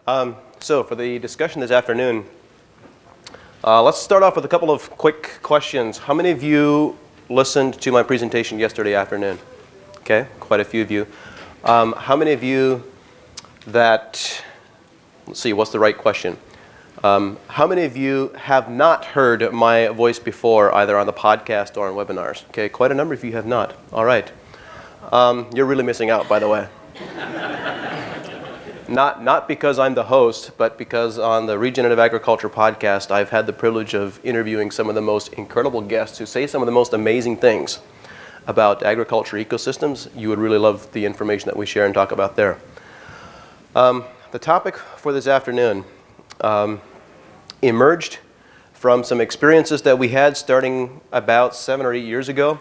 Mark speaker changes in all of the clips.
Speaker 1: So for the discussion this afternoon, let's start off with a couple of quick questions. How many of you listened to my presentation yesterday afternoon? Okay, quite a few of you. How many of you let's see, what's the right question? How many of you have not heard my voice before, either on the podcast or on webinars? Okay, quite a number of you have not. All right. You're really missing out, by the way. Not because I'm the host, but because on the Regenerative Agriculture podcast, I've had the privilege of interviewing some of the most incredible guests who say some of the most amazing things about agriculture ecosystems. You would really love the information that we share and talk about there. The topic for this afternoon emerged from some experiences that we had starting about 7 or 8 years ago.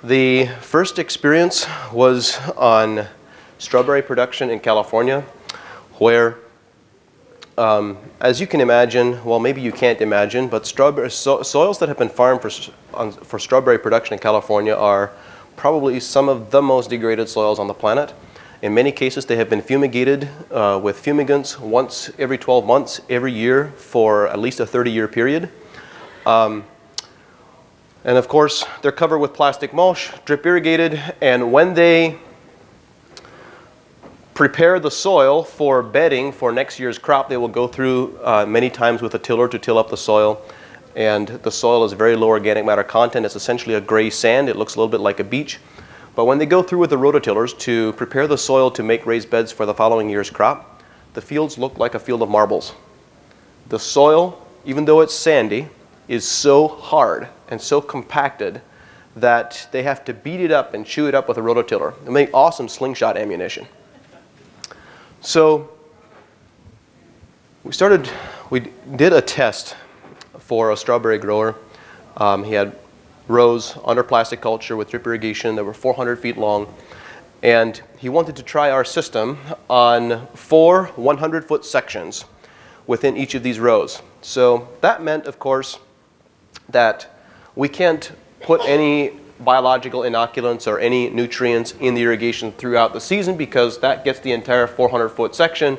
Speaker 1: The first experience was on strawberry production in California, where, as you can imagine, well, maybe you can't imagine, but soils that have been farmed for strawberry production in California are probably some of the most degraded soils on the planet. In many cases, they have been fumigated with fumigants once every 12 months, every year for at least a 30-year period. And of course, they're covered with plastic mulch, drip irrigated, and when they prepare the soil for bedding for next year's crop, they will go through many times with a tiller to till up the soil. And the soil is very low organic matter content. It's essentially a gray sand. It looks a little bit like a beach. But when they go through with the rototillers to prepare the soil to make raised beds for the following year's crop, the fields look like a field of marbles. The soil, even though it's sandy, is so hard and so compacted that they have to beat it up and chew it up with a rototiller. They make awesome slingshot ammunition. So we did a test for a strawberry grower. He had rows under plastic culture with drip irrigation that were 400 feet long. And he wanted to try our system on 4 100-foot sections within each of these rows. So that meant, of course, that we can't put any biological inoculants or any nutrients in the irrigation throughout the season because that gets the entire 400-foot section.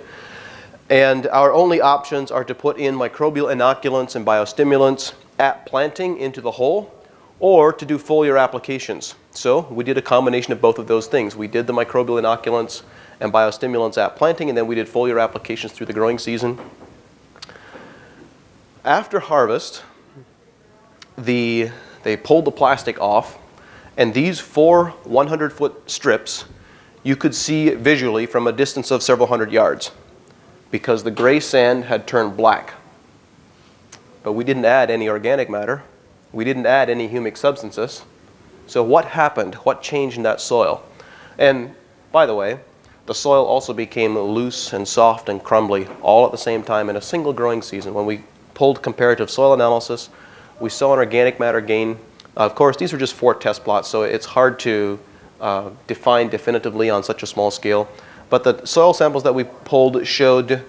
Speaker 1: And our only options are to put in microbial inoculants and biostimulants at planting into the hole or to do foliar applications. So we did a combination of both of those things. We did the microbial inoculants and biostimulants at planting, and then we did foliar applications through the growing season. After harvest, they pulled the plastic off, and these 4 100-foot strips you could see visually from a distance of several hundred yards because the gray sand had turned black. But we didn't add any organic matter. We didn't add any humic substances. So what happened? What changed in that soil? And by the way, the soil also became loose and soft and crumbly all at the same time in a single growing season. When we pulled comparative soil analysis, we saw an organic matter gain. Of course, these were just 4 test plots, so it's hard to define definitively on such a small scale. But the soil samples that we pulled showed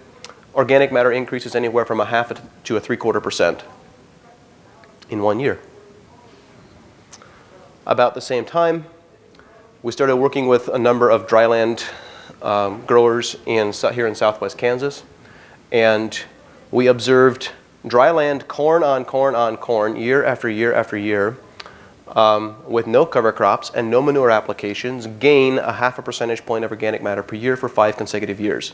Speaker 1: organic matter increases anywhere from 0.5% to 0.75% in 1 year. About the same time, we started working with a number of dryland growers here in southwest Kansas, and we observed dryland corn on corn on corn year after year after year with no cover crops and no manure applications gain 0.5 percentage point of organic matter per year for 5 consecutive years.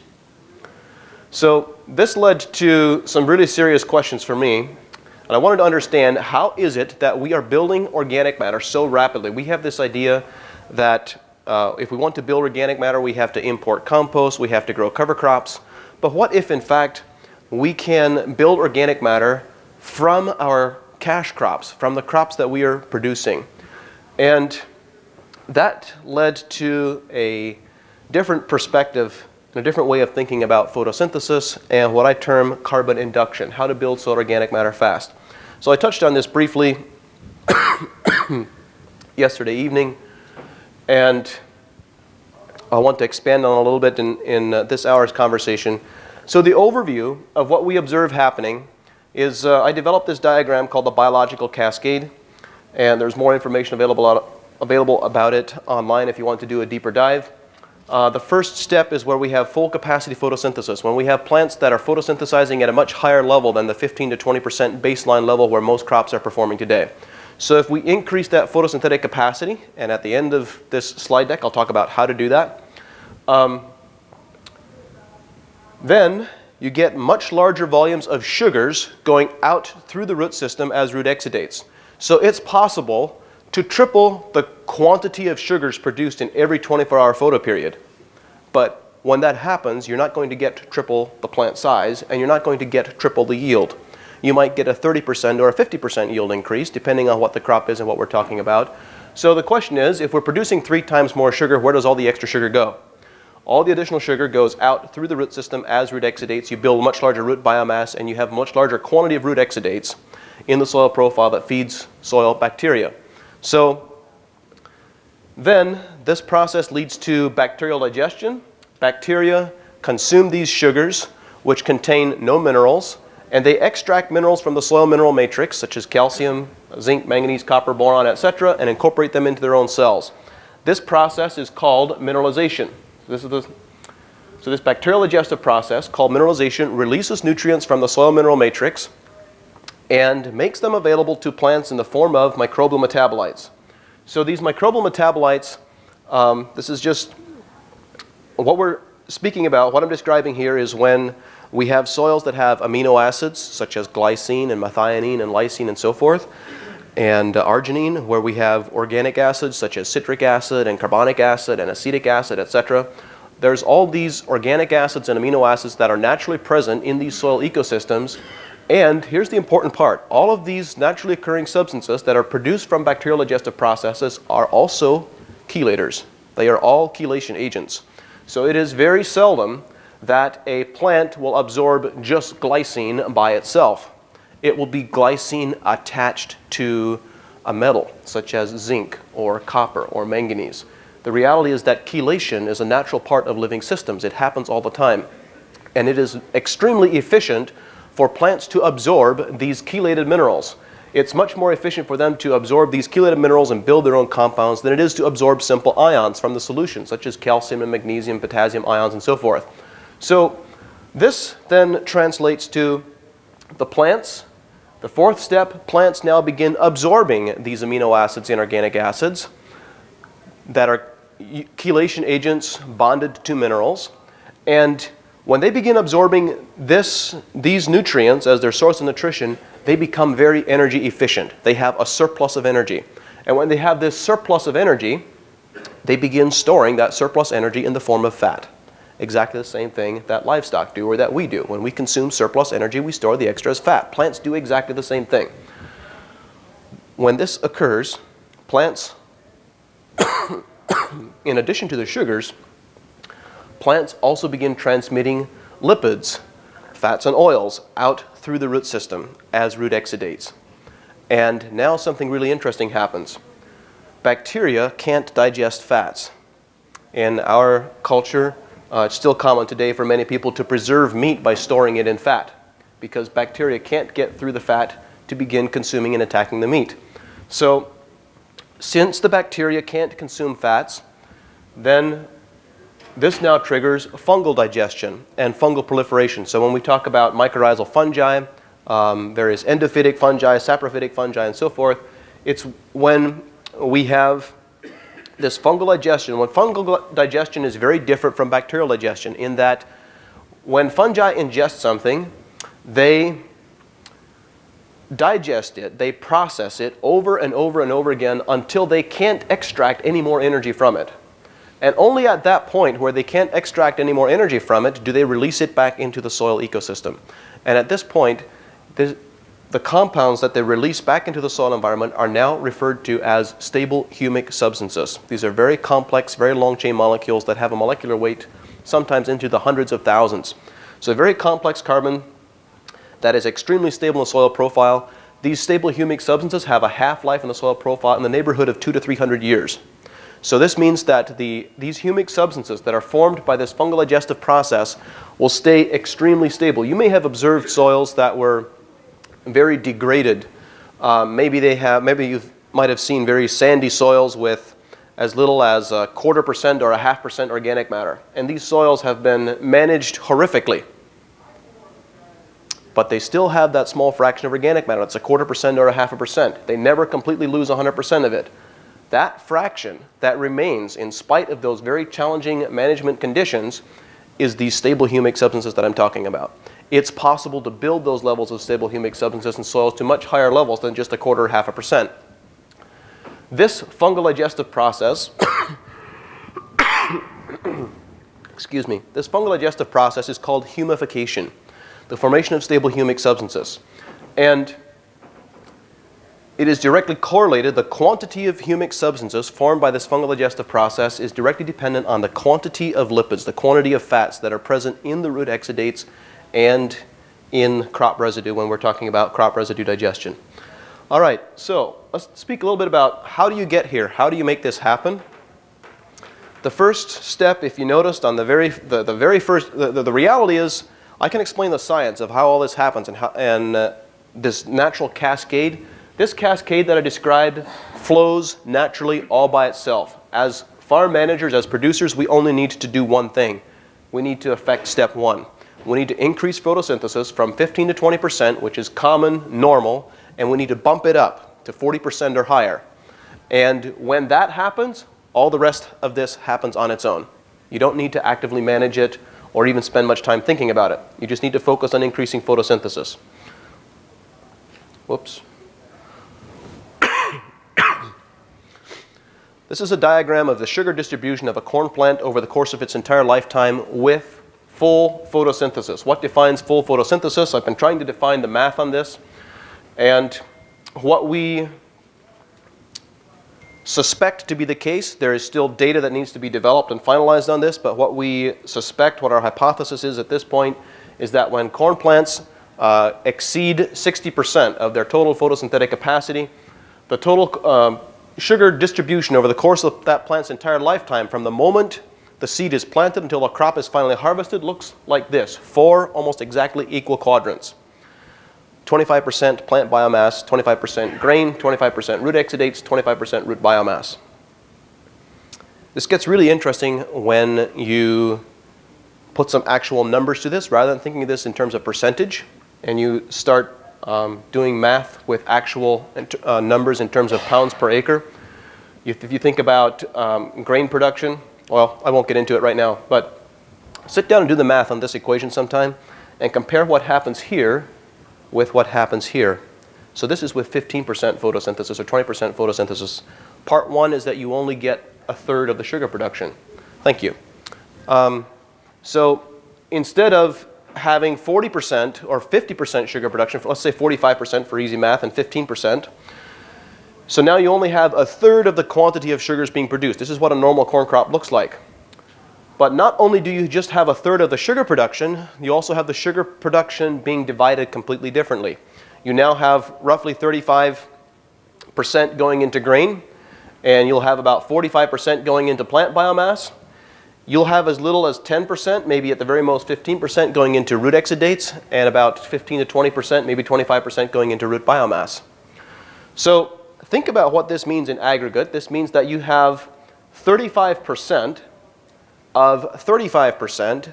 Speaker 1: So this led to some really serious questions for me, and I wanted to understand how is it that we are building organic matter so rapidly. We have this idea that if we want to build organic matter, we have to import compost, we have to grow cover crops. But what if, in fact, we can build organic matter from our cash crops, from the crops that we are producing? And that led to a different perspective, a different way of thinking about photosynthesis and what I term carbon induction, how to build soil organic matter fast. So I touched on this briefly yesterday evening, and I want to expand on it a little bit in this hour's conversation. So the overview of what we observe happening is I developed this diagram called the Biological Cascade, and there's more information available about it online if you want to do a deeper dive. The first step is where we have full capacity photosynthesis, when we have plants that are photosynthesizing at a much higher level than the 15 to 20% baseline level where most crops are performing today. So if we increase that photosynthetic capacity, and at the end of this slide deck I'll talk about how to do that, then you get much larger volumes of sugars going out through the root system as root exudates. So it's possible to triple the quantity of sugars produced in every 24-hour photoperiod. But when that happens, you're not going to get triple the plant size, and you're not going to get triple the yield. You might get a 30% or a 50% yield increase, depending on what the crop is and what we're talking about. So the question is, if we're producing 3 times more sugar, where does all the extra sugar go? All the additional sugar goes out through the root system as root exudates. You build much larger root biomass, and you have much larger quantity of root exudates in the soil profile that feeds soil bacteria. So then this process leads to bacterial digestion. Bacteria consume these sugars, which contain no minerals, and they extract minerals from the soil mineral matrix, such as calcium, zinc, manganese, copper, boron, etc., and incorporate them into their own cells. This process is called mineralization. So this bacterial digestive process, called mineralization, releases nutrients from the soil mineral matrix and makes them available to plants in the form of microbial metabolites. So these microbial metabolites, this is just what we're speaking about. What I'm describing here is when we have soils that have amino acids such as glycine and methionine and lysine and so forth, and arginine, where we have organic acids such as citric acid and carbonic acid and acetic acid, etc. There's all these organic acids and amino acids that are naturally present in these soil ecosystems. And here's the important part. All of these naturally occurring substances that are produced from bacterial digestive processes are also chelators. They are all chelation agents. So it is very seldom that a plant will absorb just glycine by itself. It will be glycine attached to a metal, such as zinc or copper or manganese. The reality is that chelation is a natural part of living systems. It happens all the time. And it is extremely efficient for plants to absorb these chelated minerals. It's much more efficient for them to absorb these chelated minerals and build their own compounds than it is to absorb simple ions from the solution, such as calcium and magnesium, potassium ions, and so forth. So this then translates to the plants. The fourth step, plants now begin absorbing these amino acids and organic acids that are chelation agents bonded to minerals. And when they begin absorbing these nutrients as their source of nutrition, they become very energy efficient. They have a surplus of energy. And when they have this surplus of energy, they begin storing that surplus energy in the form of fat. Exactly the same thing that livestock do or that we do. When we consume surplus energy, we store the extra as fat. Plants do exactly the same thing. When this occurs, plants, in addition to the sugars, plants also begin transmitting lipids, fats and oils, out through the root system as root exudates. And now something really interesting happens. Bacteria can't digest fats. In our culture, it's still common today for many people to preserve meat by storing it in fat, because bacteria can't get through the fat to begin consuming and attacking the meat. So since the bacteria can't consume fats, then this now triggers fungal digestion and fungal proliferation. So when we talk about mycorrhizal fungi, various endophytic fungi, saprophytic fungi, and so forth, it's when we have this fungal digestion. When fungal digestion is very different from bacterial digestion in that when fungi ingest something, they digest it, they process it over and over and over again until they can't extract any more energy from it. And only at that point where they can't extract any more energy from it do they release it back into the soil ecosystem. And at this point, the compounds that they release back into the soil environment are now referred to as stable humic substances. These are very complex, very long chain molecules that have a molecular weight sometimes into the hundreds of thousands. So a very complex carbon that is extremely stable in the soil profile. These stable humic substances have a half-life in the soil profile in the neighborhood of 200 to 300 years. So this means that these humic substances that are formed by this fungal digestive process will stay extremely stable. You may have observed soils that were very degraded. Maybe you might have seen very sandy soils with as little as 1/4% or 0.5% organic matter. And these soils have been managed horrifically. But they still have that small fraction of organic matter. It's 1/4% or 0.5%. They never completely lose 100% of it. That fraction that remains in spite of those very challenging management conditions is these stable humic substances that I'm talking about. It's possible to build those levels of stable humic substances in soils to much higher levels than just 1/4 or 0.5%. This fungal digestive process, excuse me, this fungal digestive process is called humification, the formation of stable humic substances. And it is directly correlated, the quantity of humic substances formed by this fungal digestive process is directly dependent on the quantity of lipids, the quantity of fats that are present in the root exudates and in crop residue when we're talking about crop residue digestion. All right, so let's speak a little bit about how do you get here? How do you make this happen? The first step, if you noticed on the reality is, I can explain the science of how all this happens and this natural cascade. This cascade that I described flows naturally all by itself. As farm managers, as producers, we only need to do one thing. We need to affect step one. We need to increase photosynthesis from 15 to 20%, which is common, normal, and we need to bump it up to 40% or higher. And when that happens, all the rest of this happens on its own. You don't need to actively manage it or even spend much time thinking about it. You just need to focus on increasing photosynthesis. Whoops. This is a diagram of the sugar distribution of a corn plant over the course of its entire lifetime with full photosynthesis. What defines full photosynthesis? I've been trying to define the math on this. And what we suspect to be the case, there is still data that needs to be developed and finalized on this, but what we suspect, what our hypothesis is at this point, is that when corn plants exceed 60% of their total photosynthetic capacity, the total sugar distribution over the course of that plant's entire lifetime, from the moment the seed is planted until the crop is finally harvested, looks like this: 4 almost exactly equal quadrants. 25% plant biomass, 25% grain, 25% root exudates, 25% root biomass. This gets really interesting when you put some actual numbers to this rather than thinking of this in terms of percentage, and you start doing math with actual numbers in terms of pounds per acre. If you think about grain production, well, I won't get into it right now, but sit down and do the math on this equation sometime and compare what happens here with what happens here. So this is with 15% photosynthesis or 20% photosynthesis. Part one is that you only get 1/3 of the sugar production. Thank you. So instead of having 40% or 50% sugar production, let's say 45% for easy math and 15%. So now you only have 1/3 of the quantity of sugars being produced. This is what a normal corn crop looks like. But not only do you just have 1/3 of the sugar production, you also have the sugar production being divided completely differently. You now have roughly 35% going into grain, and you'll have about 45% going into plant biomass. You'll have as little as 10%, maybe at the very most 15% going into root exudates, and about 15 to 20%, maybe 25% going into root biomass. So think about what this means in aggregate. This means that you have 35% of 35%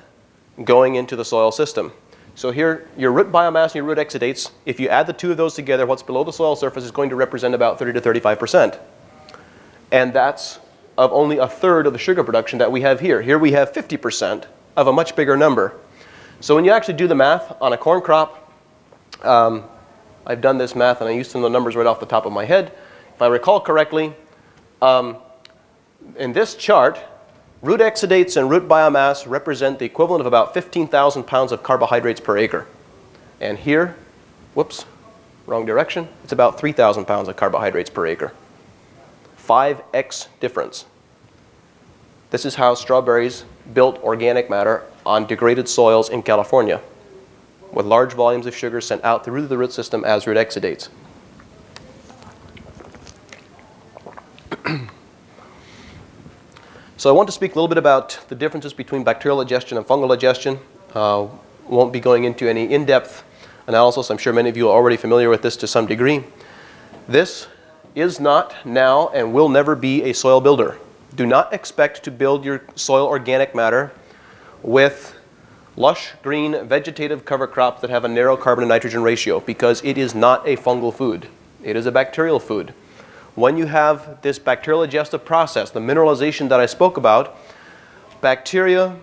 Speaker 1: going into the soil system. So here, your root biomass and your root exudates, if you add the two of those together, what's below the soil surface is going to represent about 30 to 35%. And that's of only 1/3 of the sugar production that we have here. Here we have 50% of a much bigger number. So when you actually do the math on a corn crop, I've done this math and I used some of the numbers right off the top of my head. If I recall correctly, in this chart, root exudates and root biomass represent the equivalent of about 15,000 pounds of carbohydrates per acre. And here, whoops, wrong direction, it's about 3,000 pounds of carbohydrates per acre. 5x difference. This is how strawberries built organic matter on degraded soils in California, with large volumes of sugar sent out through the root system as root exudates. So I want to speak a little bit about the differences between bacterial digestion and fungal digestion. Won't be going into any in-depth analysis. I'm sure many of you are already familiar with this to some degree. This is not now and will never be a soil builder. Do not expect to build your soil organic matter with lush green vegetative cover crops that have a narrow carbon to nitrogen ratio, because it is not a fungal food. It is a bacterial food. When you have this bacterial digestive process, the mineralization that I spoke about, bacteria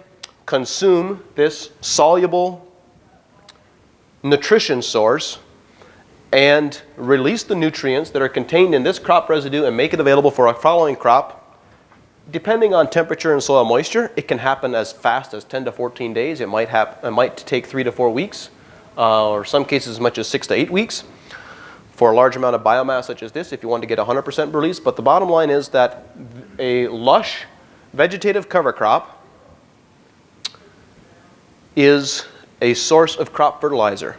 Speaker 1: consume this soluble nutrition source and release the nutrients that are contained in this crop residue and make it available for a following crop. Depending on temperature and soil moisture, it can happen as fast as 10 to 14 days. It might take 3 to 4 weeks, or some cases as much as 6 to 8 weeks for a large amount of biomass such as this if you want to get 100% release. But the bottom line is that a lush vegetative cover crop is a source of crop fertilizer.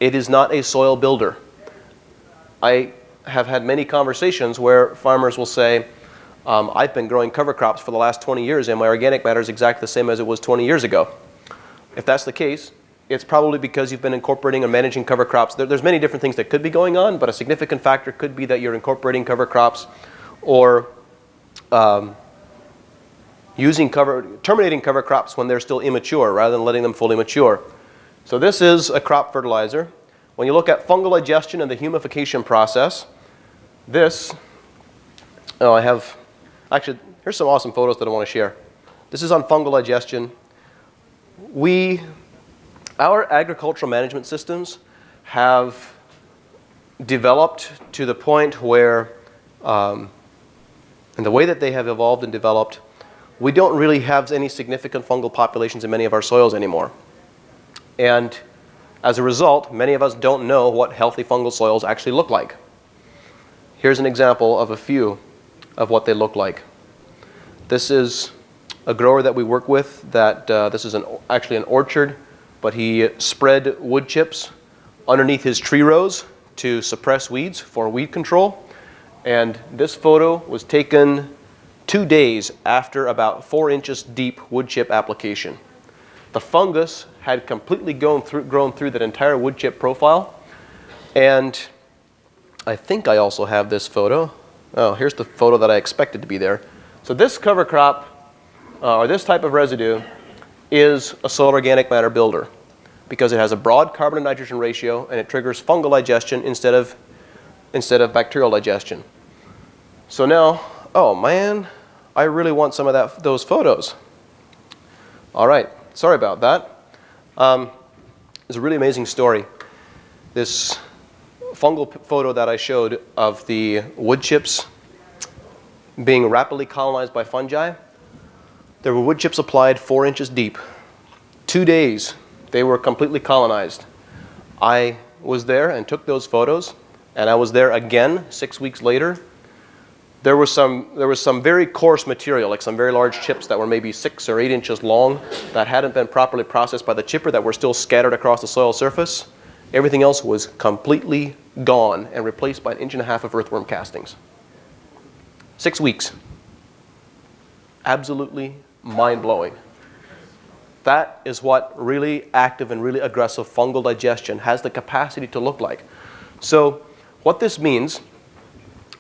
Speaker 1: It is not a soil builder. I have had many conversations where farmers will say, I've been growing cover crops for the last 20 years and my organic matter is exactly the same as it was 20 years ago. If that's the case, it's probably because you've been incorporating and managing cover crops. There's many different things that could be going on, but a significant factor could be that you're incorporating cover crops or terminating cover crops when they're still immature rather than letting them fully mature. So this is a crop fertilizer. When you look at fungal digestion and the humification process, actually, here's some awesome photos that I want to share. This is on fungal digestion. Our agricultural management systems have developed to the point where, and the way that they have evolved and developed, we don't really have any significant fungal populations in many of our soils anymore. And as a result, many of us don't know what healthy fungal soils actually look like. Here's an example of a few of what they look like. This is a grower that we work with that this is actually an orchard, but he spread wood chips underneath his tree rows to suppress weeds for weed control. And this photo was taken 2 days after about 4 inches deep wood chip application. The fungus had completely grown through that entire wood chip profile. And I think I also have this photo. Oh, here's the photo that I expected to be there. So this cover crop, or this type of residue, is a soil organic matter builder because it has a broad carbon to nitrogen ratio and it triggers fungal digestion instead of bacterial digestion. So now, oh man, I really want some of those photos. All right, sorry about that. It's a really amazing story. This fungal photo that I showed of the wood chips being rapidly colonized by fungi, there were wood chips applied 4 inches deep. 2 days, they were completely colonized. I was there and took those photos, and I was there again 6 weeks later. There was some very coarse material, like some very large chips that were maybe 6 or 8 inches long that hadn't been properly processed by the chipper that were still scattered across the soil surface. Everything else was completely gone and replaced by 1.5 inches of earthworm castings. 6 weeks. Absolutely mind-blowing. That is what really active and really aggressive fungal digestion has the capacity to look like. So what this means,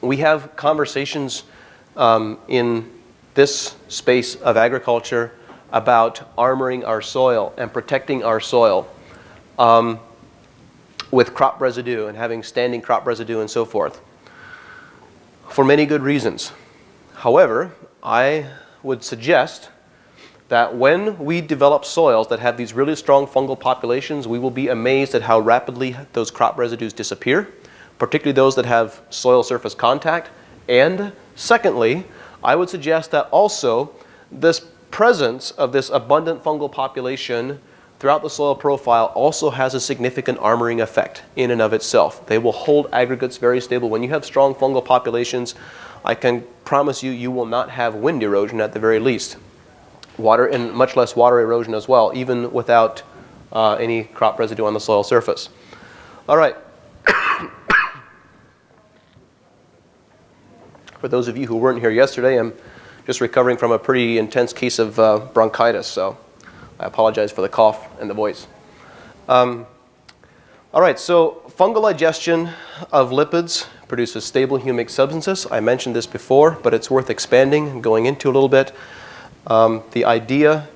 Speaker 1: we have conversations in this space of agriculture about armoring our soil and protecting our soil with crop residue and having standing crop residue and so forth, for many good reasons. However, I would suggest that when we develop soils that have these really strong fungal populations, we will be amazed at how rapidly those crop residues disappear, particularly those that have soil surface contact. And secondly, I would suggest that also this presence of this abundant fungal population throughout the soil profile also has a significant armoring effect in and of itself. They will hold aggregates very stable. When you have strong fungal populations, I can promise you, you will not have wind erosion at the very least. Water, and much less water erosion as well, even without any crop residue on the soil surface. All right. For those of you who weren't here yesterday, I'm just recovering from a pretty intense case of bronchitis, so I apologize for the cough and the voice. All right, so fungal digestion of lipids produces stable humic substances. I mentioned this before, but it's worth expanding and going into a little bit. The idea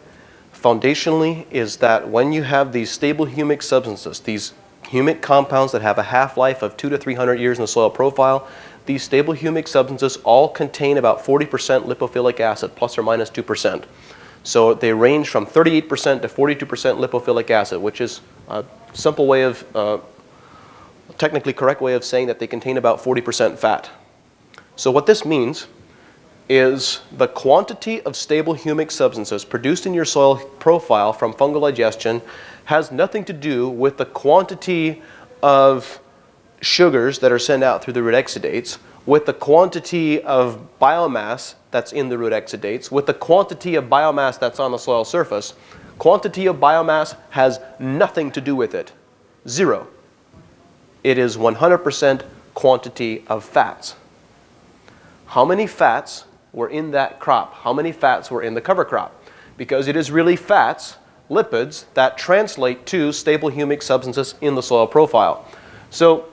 Speaker 1: foundationally is that when you have these stable humic substances, these humic compounds that have a half-life of 200 to 300 years in the soil profile, these stable humic substances all contain about 40% lipophilic acid, plus or minus 2%. So they range from 38% to 42% lipophilic acid, which is a simple way of, technically correct way of saying that they contain about 40% fat. So what this means is the quantity of stable humic substances produced in your soil profile from fungal digestion has nothing to do with the quantity of sugars that are sent out through the root exudates, with the quantity of biomass that's in the root exudates, with the quantity of biomass that's on the soil surface. Quantity of biomass has nothing to do with it. Zero. It is 100% quantity of fats. How many fats were in that crop? How many fats were in the cover crop? Because it is really fats, lipids, that translate to stable humic substances in the soil profile. So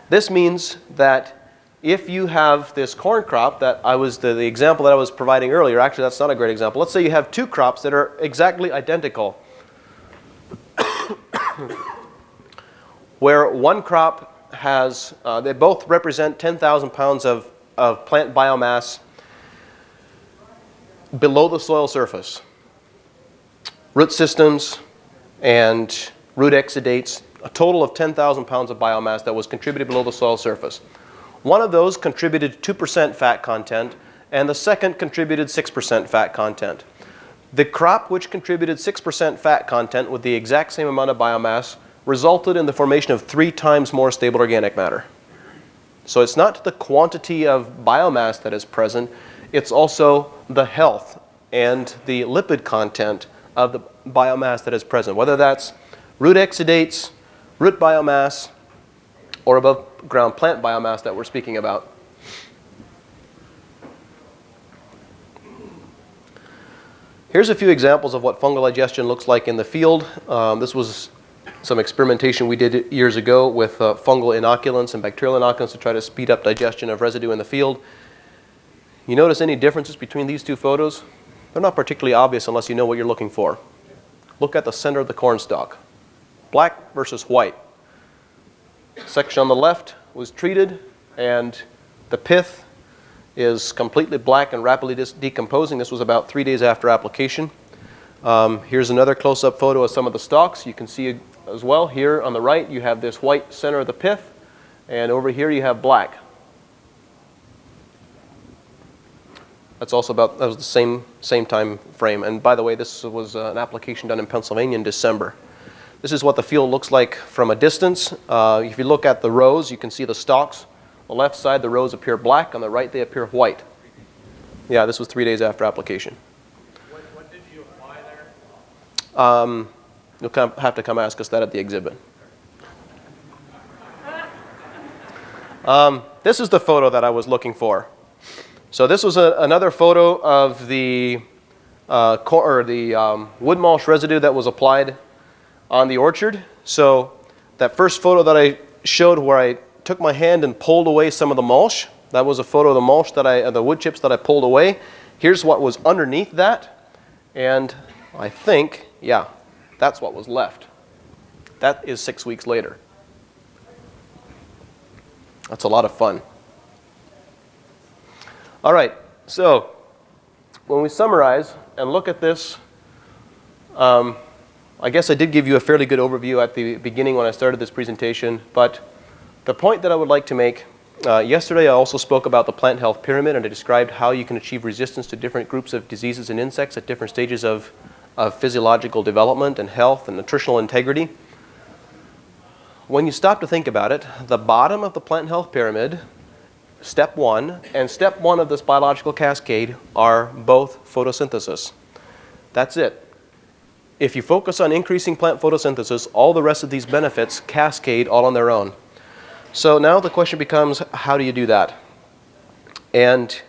Speaker 1: this means that if you have this corn crop that the example that I was providing earlier, actually that's not a great example. Let's say you have two crops that are exactly identical, where one crop has, they both represent 10,000 pounds of plant biomass below the soil surface. Root systems and root exudates, a total of 10,000 pounds of biomass that was contributed below the soil surface. One of those contributed 2% fat content, and the second contributed 6% fat content. The crop which contributed 6% fat content with the exact same amount of biomass resulted in the formation of 3 times more stable organic matter. So it's not the quantity of biomass that is present, it's also the health and the lipid content of the biomass that is present, whether that's root exudates, root biomass, or above ground plant biomass that we're speaking about. Here's a few examples of what fungal digestion looks like in the field. This was some experimentation we did years ago with fungal inoculants and bacterial inoculants to try to speed up digestion of residue in the field. You notice any differences between these two photos? They're not particularly obvious unless you know what you're looking for. Look at the center of the corn stalk. Black versus white. Section on the left was treated, and the pith is completely black and rapidly decomposing. This was about 3 days after application. Here's another close-up photo of some of the stalks. You can see as well here on the right you have this white center of the pith, and over here you have black. That was the same time frame. And by the way, this was an application done in Pennsylvania in December. This is what the field looks like from a distance. If you look at the rows, you can see the stalks. On the left side, the rows appear black. On the right, they appear white. Yeah, this was 3 days after application.
Speaker 2: What did you apply there?
Speaker 1: You'll have to come ask us that at the exhibit. This is the photo that I was looking for. So this was another photo of the wood mulch residue that was applied on the orchard. So that first photo that I showed where I took my hand and pulled away some of the mulch, that was a photo of the mulch the wood chips that I pulled away. Here's what was underneath that, and I think, yeah, that's what was left. That is 6 weeks later. That's a lot of fun. All right, so when we summarize and look at this, I guess I did give you a fairly good overview at the beginning when I started this presentation, but the point that I would like to make, yesterday I also spoke about the plant health pyramid, and I described how you can achieve resistance to different groups of diseases and insects at different stages of physiological development and health and nutritional integrity. When you stop to think about it, the bottom of the plant health pyramid, step 1, and step 1 of this biological cascade are both photosynthesis. That's it. If you focus on increasing plant photosynthesis, all the rest of these benefits cascade all on their own. So now the question becomes, how do you do that? And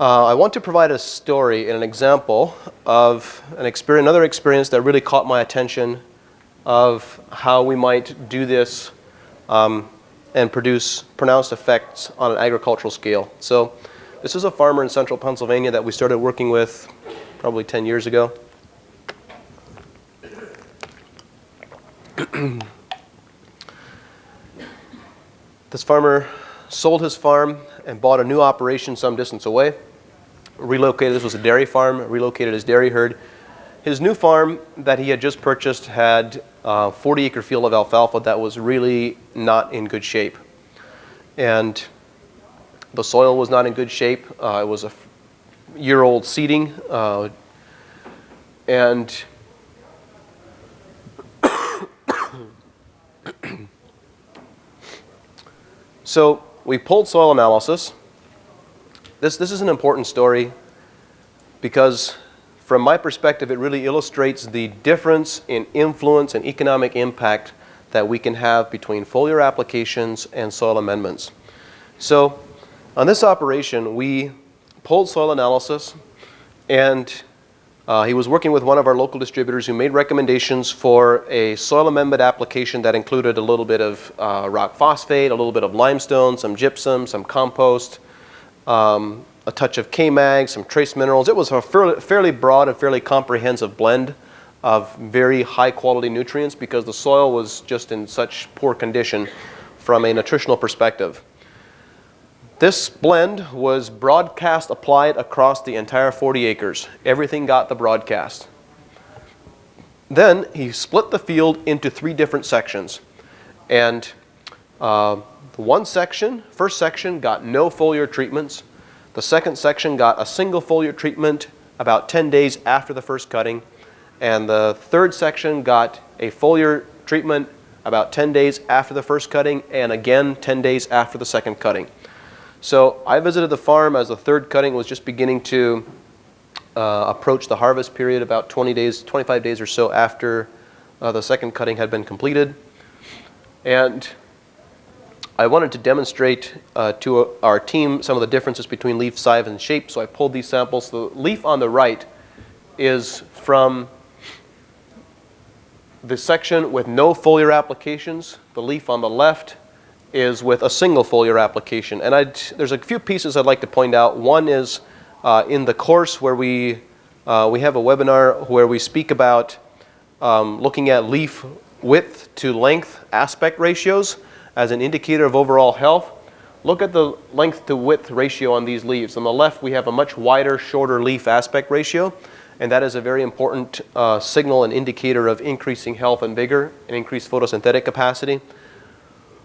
Speaker 1: I want to provide a story and an example of another experience that really caught my attention of how we might do this and produce pronounced effects on an agricultural scale. So this is a farmer in central Pennsylvania that we started working with probably 10 years ago. This farmer sold his farm and bought a new operation some distance away. Relocated, this was a dairy farm, relocated his dairy herd. His new farm that he had just purchased had a 40-acre field of alfalfa that was really not in good shape. And the soil was not in good shape. It was a year-old seeding. And so we pulled soil analysis. This is an important story because from my perspective, it really illustrates the difference in influence and economic impact that we can have between foliar applications and soil amendments. So on this operation, we pulled soil analysis, and he was working with one of our local distributors who made recommendations for a soil amendment application that included a little bit of rock phosphate, a little bit of limestone, some gypsum, some compost, a touch of K-mag, some trace minerals. It was a fairly broad and fairly comprehensive blend of very high quality nutrients because the soil was just in such poor condition from a nutritional perspective. This blend was broadcast applied across the entire 40 acres. Everything got the broadcast. Then he split the field into 3 different sections. And one section, first section, got no foliar treatments. The second section got a single foliar treatment about 10 days after the first cutting. And the third section got a foliar treatment about 10 days after the first cutting and again 10 days after the second cutting. So I visited the farm as the third cutting was just beginning to approach the harvest period, about 20 days, 25 days or so after the second cutting had been completed. And I wanted to demonstrate to our team some of the differences between leaf size and shape, so I pulled these samples. The leaf on the right is from the section with no foliar applications. The leaf on the left is with a single foliar application. And there's a few pieces I'd like to point out. One is in the course where we have a webinar where we speak about looking at leaf width to length aspect ratios as an indicator of overall health. Look at the length to width ratio on these leaves. On the left, we have a much wider, shorter leaf aspect ratio, and that is a very important signal and indicator of increasing health and vigor and increased photosynthetic capacity.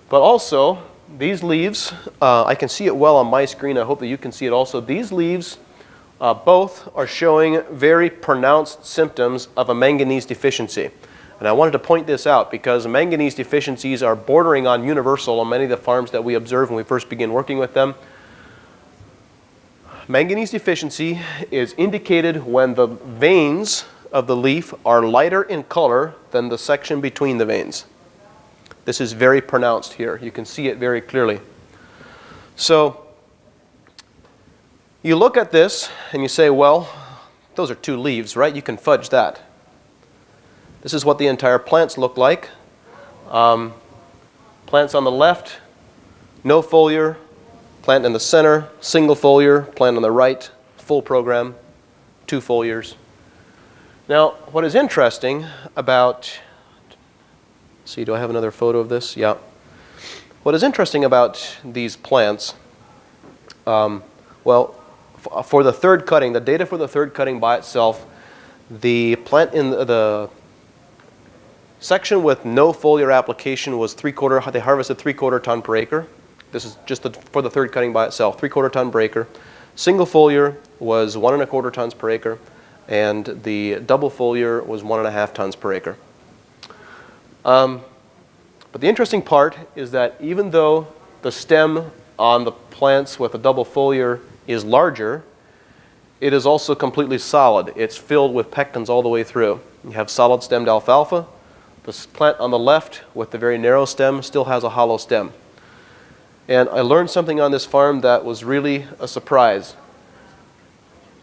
Speaker 1: But also, these leaves, I can see it well on my screen. I hope that you can see it also. These leaves both are showing very pronounced symptoms of a manganese deficiency. And I wanted to point this out because manganese deficiencies are bordering on universal on many of the farms that we observe when we first begin working with them. Manganese deficiency is indicated when the veins of the leaf are lighter in color than the section between the veins. This is very pronounced here. You can see it very clearly. So you look at this and you say, well, those are 2 leaves, right? You can fudge that. This is what the entire plants look like. Plants on the left, no foliar. Plant in the center, single foliar. Plant on the right, full program, 2 foliars. Now, what is interesting about, see, do I have another photo of this? Yeah. What is interesting about these plants, well, for the third cutting, the data for the third cutting by itself, the plant in the section with no foliar application was they harvested 3/4 ton per acre. This is just for the third cutting by itself, 3/4 ton per acre. Single foliar was 1 1/4 tons per acre, and the double foliar was 1 1/2 tons per acre. But the interesting part is that even though the stem on the plants with a double foliar is larger, it is also completely solid. It's filled with pectins all the way through. You have solid stemmed alfalfa. The plant on the left with the very narrow stem still has a hollow stem. And I learned something on this farm that was really a surprise.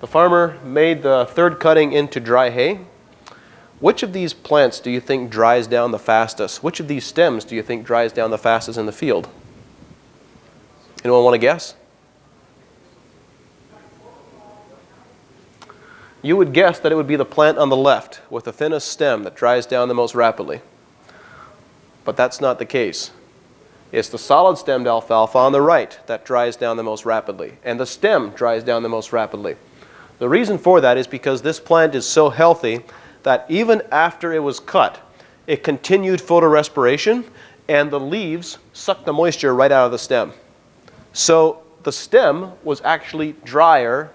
Speaker 1: The farmer made the third cutting into dry hay. Which of these plants do you think dries down the fastest? Which of these stems do you think dries down the fastest in the field? Anyone want to guess? You would guess that it would be the plant on the left with the thinnest stem that dries down the most rapidly. But that's not the case. It's the solid-stemmed alfalfa on the right that dries down the most rapidly, and the stem dries down the most rapidly. The reason for that is because this plant is so healthy that even after it was cut, it continued photorespiration, and the leaves sucked the moisture right out of the stem. So the stem was actually drier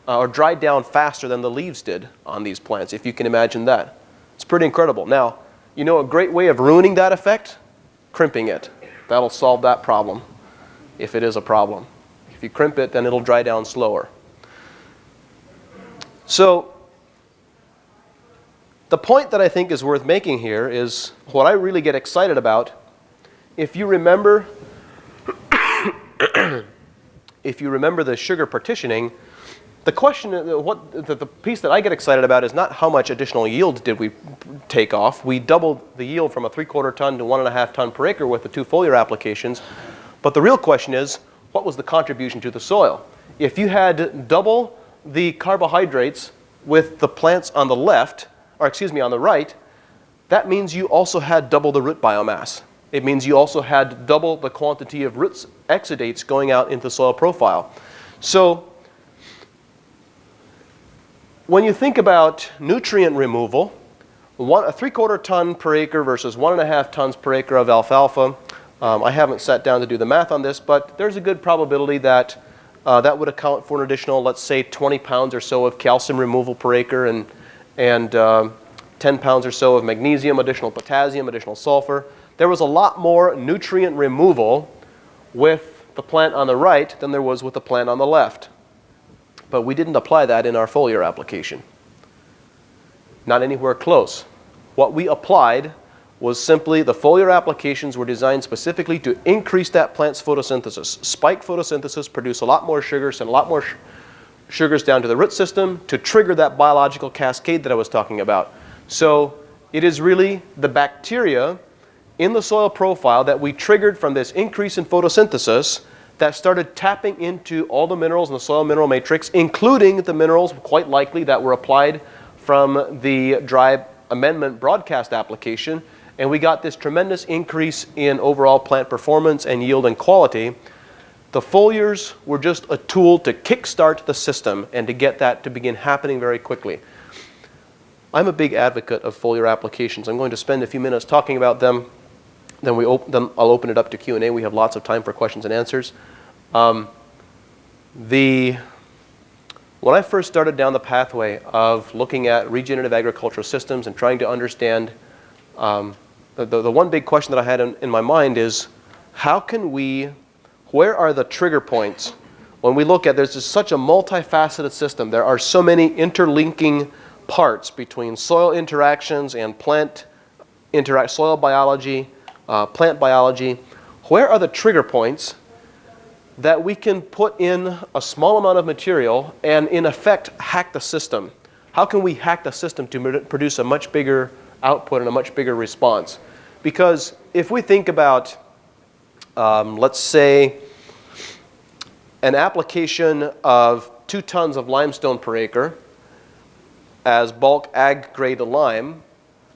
Speaker 1: or dried down faster than the leaves did on these plants, if you can imagine that. It's pretty incredible. Now, you know a great way of ruining that effect? Crimping it. That'll solve that problem, if it is a problem. If you crimp it, then it'll dry down slower. So, the point that I think is worth making here is what I really get excited about. If you remember, the sugar partitioning, the question, the piece that I get excited about is not how much additional yield did we take off. We doubled the yield from a 3/4 ton to 1.5 ton per acre with the 2 foliar applications. But the real question is, what was the contribution to the soil? If you had double the carbohydrates with the plants on the left, or excuse me, on the right, that means you also had double the root biomass. It means you also had double the quantity of root exudates going out into the soil profile. So, when you think about nutrient removal, a 3/4 ton per acre versus 1.5 tons per acre of alfalfa, I haven't sat down to do the math on this, but there's a good probability that that would account for an additional, let's say, 20 pounds or so of calcium removal per acre and 10 pounds or so of magnesium, additional potassium, additional sulfur. There was a lot more nutrient removal with the plant on the right than there was with the plant on the left. But we didn't apply that in our foliar application. Not anywhere close. What we applied was simply the foliar applications were designed specifically to increase that plant's photosynthesis. Spike photosynthesis, produce a lot more sugar, send a lot more sugars down to the root system to trigger that biological cascade that I was talking about. So it is really the bacteria in the soil profile that we triggered from this increase in photosynthesis that started tapping into all the minerals in the soil mineral matrix, including the minerals quite likely that were applied from the dry amendment broadcast application, and we got this tremendous increase in overall plant performance and yield and quality. The foliars were just a tool to kickstart the system and to get that to begin happening very quickly. I'm a big advocate of foliar applications. I'm going to spend a few minutes talking about them. Then I'll open it up to Q&A. We have lots of time for questions and answers. When I first started down the pathway of looking at regenerative agricultural systems and trying to understand, the one big question that I had in my mind is, where are the trigger points when we look at, there's just such a multifaceted system. There are so many interlinking parts between soil interactions and soil biology, plant biology. Where are the trigger points that we can put in a small amount of material and in effect hack the system? How can we hack the system to produce a much bigger output and a much bigger response? Because if we think about, let's say, an application of 2 tons of limestone per acre as bulk ag grade lime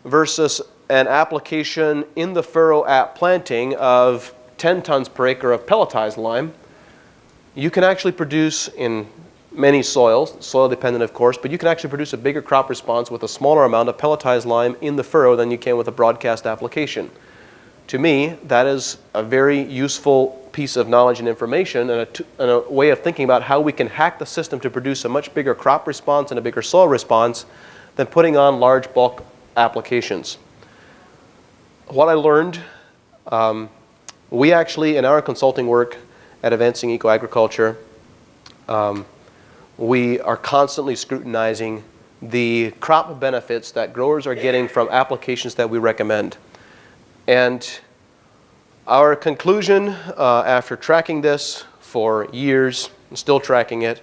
Speaker 1: versus an application in the furrow at planting of 10 tons per acre of pelletized lime, you can actually produce in many soils, soil dependent of course, but you can actually produce a bigger crop response with a smaller amount of pelletized lime in the furrow than you can with a broadcast application. To me, that is a very useful piece of knowledge and information and a way of thinking about how we can hack the system to produce a much bigger crop response and a bigger soil response than putting on large bulk applications. What I learned, we actually, in our consulting work at Advancing Eco-Agriculture, we are constantly scrutinizing the crop benefits that growers are getting from applications that we recommend. And our conclusion after tracking this for years, and still tracking it,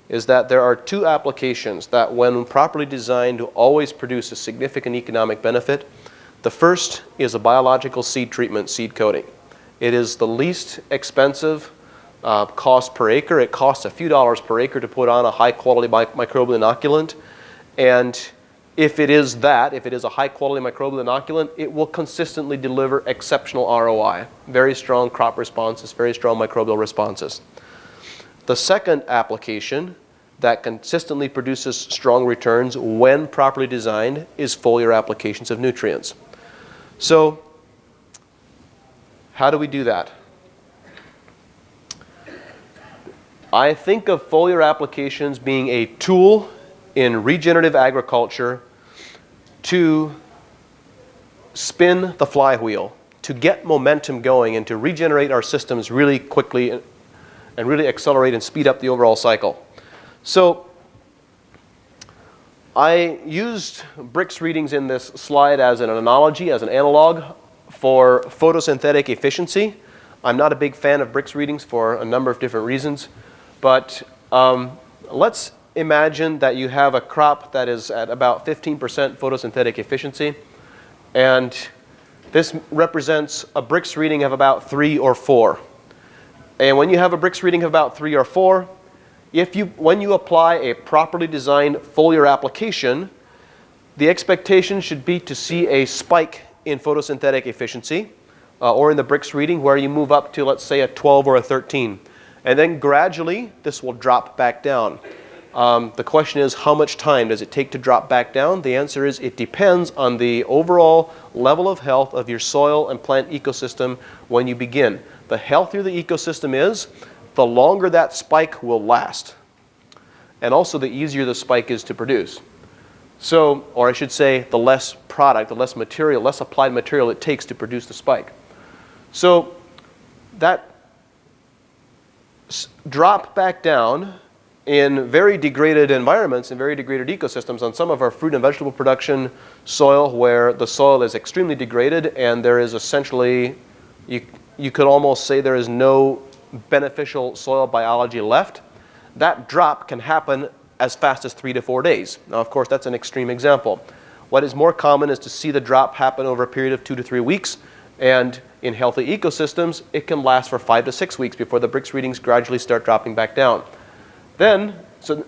Speaker 1: is that there are two applications that, when properly designed, will always produce a significant economic benefit. The first is a biological seed treatment, seed coating. It is the least expensive cost per acre. It costs a few dollars per acre to put on a high-quality microbial inoculant. And if it is a high-quality microbial inoculant, it will consistently deliver exceptional ROI. Very strong crop responses, very strong microbial responses. The second application that consistently produces strong returns when properly designed is foliar applications of nutrients. So, how do we do that? I think of foliar applications being a tool in regenerative agriculture to spin the flywheel, to get momentum going and to regenerate our systems really quickly and really accelerate and speed up the overall cycle. So I used Brix readings in this slide as an analogy, as an analog for photosynthetic efficiency. I'm not a big fan of Brix readings for a number of different reasons, but let's imagine that you have a crop that is at about 15% photosynthetic efficiency, and this represents a Brix reading of about 3 or 4. And when you have a Brix reading of about 3 or 4, when you apply a properly designed foliar application, the expectation should be to see a spike in photosynthetic efficiency, or in the Brix reading where you move up to, let's say, a 12 or a 13. And then gradually, this will drop back down. The question is, how much time does it take to drop back down? The answer is, it depends on the overall level of health of your soil and plant ecosystem when you begin. The healthier the ecosystem is, the longer that spike will last. And also the easier the spike is to produce. So, or I should say, the less product, the less material, less applied material it takes to produce the spike. So that drop back down in very degraded environments and very degraded ecosystems on some of our fruit and vegetable production soil, where the soil is extremely degraded and there is essentially, you could almost say there is no beneficial soil biology left, that drop can happen as fast as 3 to 4 days. Now, of course, that's an extreme example. What is more common is to see the drop happen over a period of 2 to 3 weeks, and in healthy ecosystems, it can last for 5 to 6 weeks before the Brix readings gradually start dropping back down. Then, so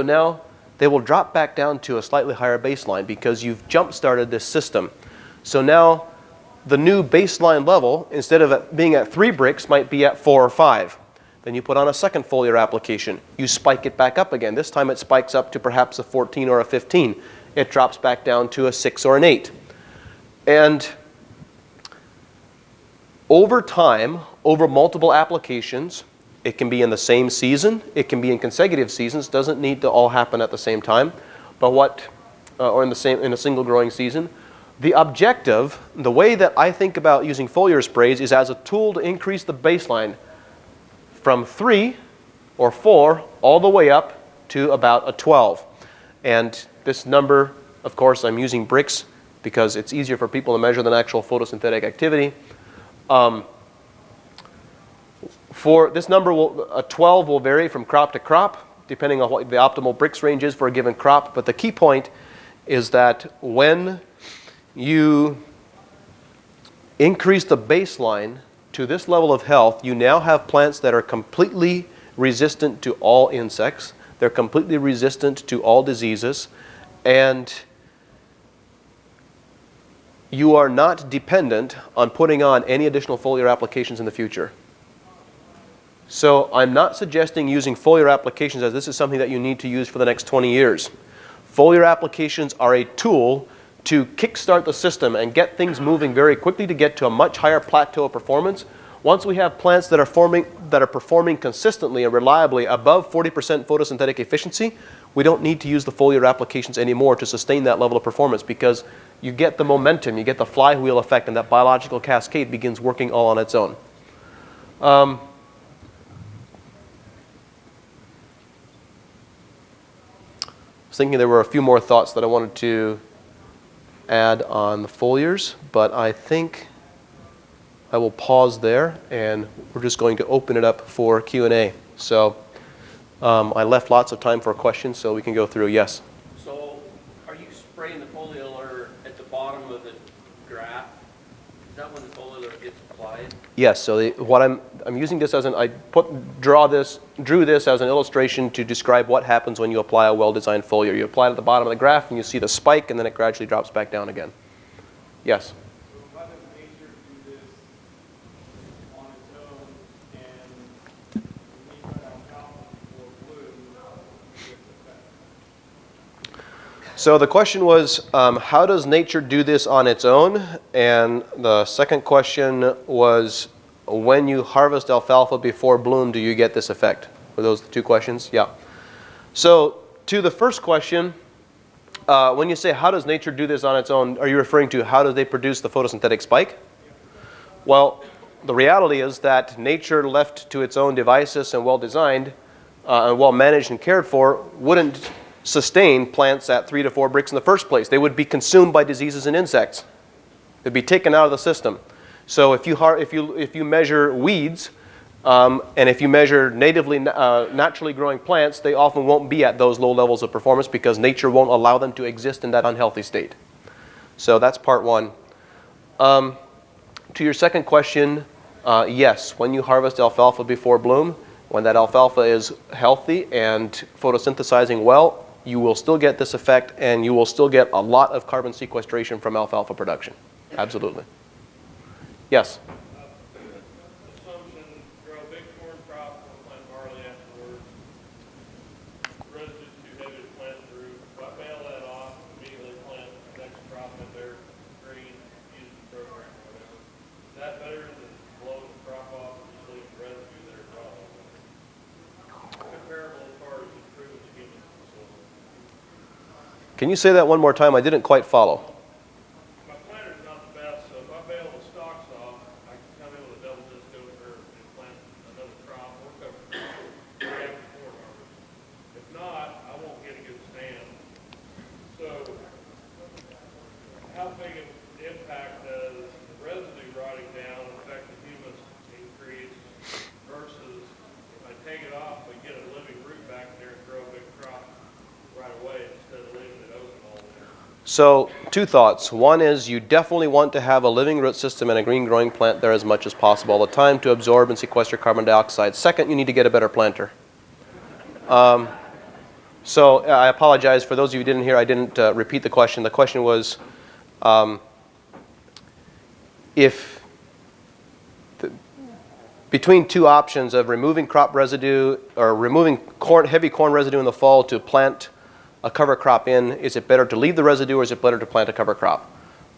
Speaker 1: now they will drop back down to a slightly higher baseline because you've jump-started this system. So now the new baseline level, instead of being at 3 Brix, might be at 4 or 5. Then you put on a second foliar application. You spike it back up again. This time it spikes up to perhaps a 14 or a 15. It drops back down to a 6 or an 8. And over time, over multiple applications, it can be in the same season, it can be in consecutive seasons, doesn't need to all happen at the same time, but or in a single growing season. The objective, the way that I think about using foliar sprays, is as a tool to increase the baseline from 3 or 4 all the way up to about a 12. And this number, of course, I'm using Brix because it's easier for people to measure than actual photosynthetic activity. For this number, a 12 will vary from crop to crop, depending on what the optimal Brix range is for a given crop. But the key point is that when you increase the baseline to this level of health, you now have plants that are completely resistant to all insects. They're completely resistant to all diseases. And you are not dependent on putting on any additional foliar applications in the future. So I'm not suggesting using foliar applications as this is something that you need to use for the next 20 years. Foliar applications are a tool to kickstart the system and get things moving very quickly to get to a much higher plateau of performance. Once we have plants that are performing consistently and reliably above 40% photosynthetic efficiency, we don't need to use the foliar applications anymore to sustain that level of performance, because you get the momentum, you get the flywheel effect, and that biological cascade begins working all on its own. I was thinking there were a few more thoughts that I wanted to add on the foliars, but I think I will pause there, and we're just going to open it up for Q&A. So I left lots of time for questions, so we can go through. Yes?
Speaker 2: So are you spraying the foliar at the bottom of the graph? Is that when the foliar gets applied?
Speaker 1: Yes. So what I'm using this as drew this as an illustration to describe what happens when you apply a well-designed foliar. You apply it at the bottom of the graph, and you see the spike, and then it gradually drops back down again. Yes?
Speaker 3: Why does nature do this on its own, and when you put alfalfa before bloom, it's effect?
Speaker 1: So the question was, how does nature do this on its own? And the second question was, when you harvest alfalfa before bloom, do you get this effect? Were those the two questions? Yeah. So to the first question, when you say, how does nature do this on its own, are you referring to how do they produce the photosynthetic spike? Well, the reality is that nature, left to its own devices and well-designed, and well-managed and cared for, wouldn't sustain plants at 3 to 4 Brix in the first place. They would be consumed by diseases and insects. They'd be taken out of the system. So if you measure weeds, and if you measure natively, naturally growing plants, they often won't be at those low levels of performance because nature won't allow them to exist in that unhealthy state. So that's part one. To your second question, yes, when you harvest alfalfa before bloom, when that alfalfa is healthy and photosynthesizing well, you will still get this effect, and you will still get a lot of carbon sequestration from alfalfa production. Absolutely. Yes?
Speaker 3: Assumption, grow a big corn crop, plant barley afterwards. Residue's too heavy to plant through. If I bail that off, immediately plant the next crop in there, green, use the program or whatever. Is that better than blowing the crop off and just leaving residue there probably? Comparable as far as improving the human facility.
Speaker 1: Can you say that one more time? I didn't quite follow.
Speaker 3: My planter's not the best, so if I bail the stalks off, I can come in with a double disc over and plant another crop or cover crop right after corn harvest. If not, I won't get a good stand. So, how big of an impact does the residue rotting down affect the humus increase versus if I take it off, I get a living root back there and grow a big crop right away instead of leaving it open all winter?
Speaker 1: So two thoughts. One is you definitely want to have a living root system and a green growing plant there as much as possible all the time to absorb and sequester carbon dioxide. Second, you need to get a better planter. So I apologize for those of you who didn't hear. I didn't repeat the question. The question was between two options of removing crop residue or removing heavy corn residue in the fall to plant a cover crop in, is it better to leave the residue or is it better to plant a cover crop?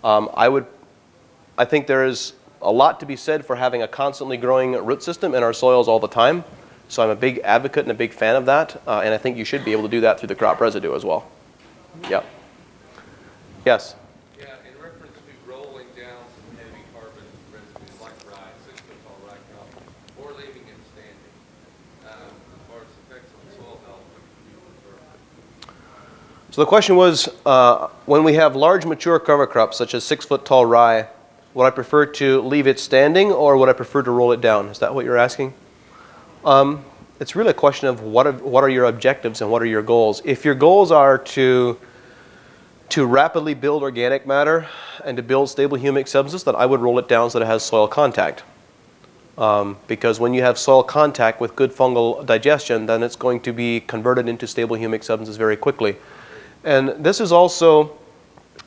Speaker 1: I think there is a lot to be said for having a constantly growing root system in our soils all the time. So I'm a big advocate and a big fan of that, and I think you should be able to do that through the crop residue as well. Yeah. Yes?
Speaker 4: Yeah, in reference to rolling down some heavy carbon residues like rye, 6-foot-tall rye crop, or leaving it standing, as far as effects on soil health, what do you prefer?
Speaker 1: So the question was, when we have large mature cover crops such as 6-foot-tall rye, would I prefer to leave it standing or would I prefer to roll it down? Is that what you're asking? It's really a question of what are your objectives and what are your goals. If your goals are to rapidly build organic matter and to build stable humic substances, then I would roll it down so that it has soil contact. Because when you have soil contact with good fungal digestion, then it's going to be converted into stable humic substances very quickly. And this is also,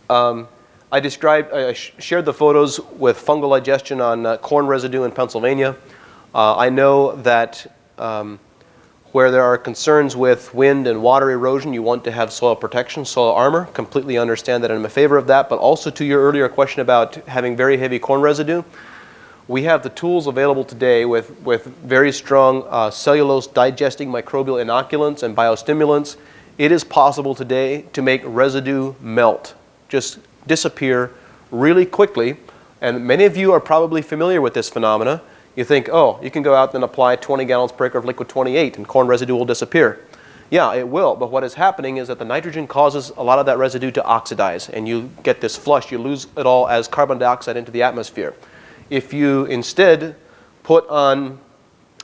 Speaker 1: I shared the photos with fungal digestion on corn residue in Pennsylvania. I know that where there are concerns with wind and water erosion, you want to have soil protection, soil armor. Completely understand that, and I'm in favor of that. But also to your earlier question about having very heavy corn residue, we have the tools available today with very strong cellulose digesting microbial inoculants and biostimulants. It is possible today to make residue melt, just disappear really quickly. And many of you are probably familiar with this phenomena. You think, oh, you can go out and apply 20 gallons per acre of liquid 28 and corn residue will disappear. Yeah, it will, but what is happening is that the nitrogen causes a lot of that residue to oxidize and you get this flush. You lose it all as carbon dioxide into the atmosphere. If you instead put on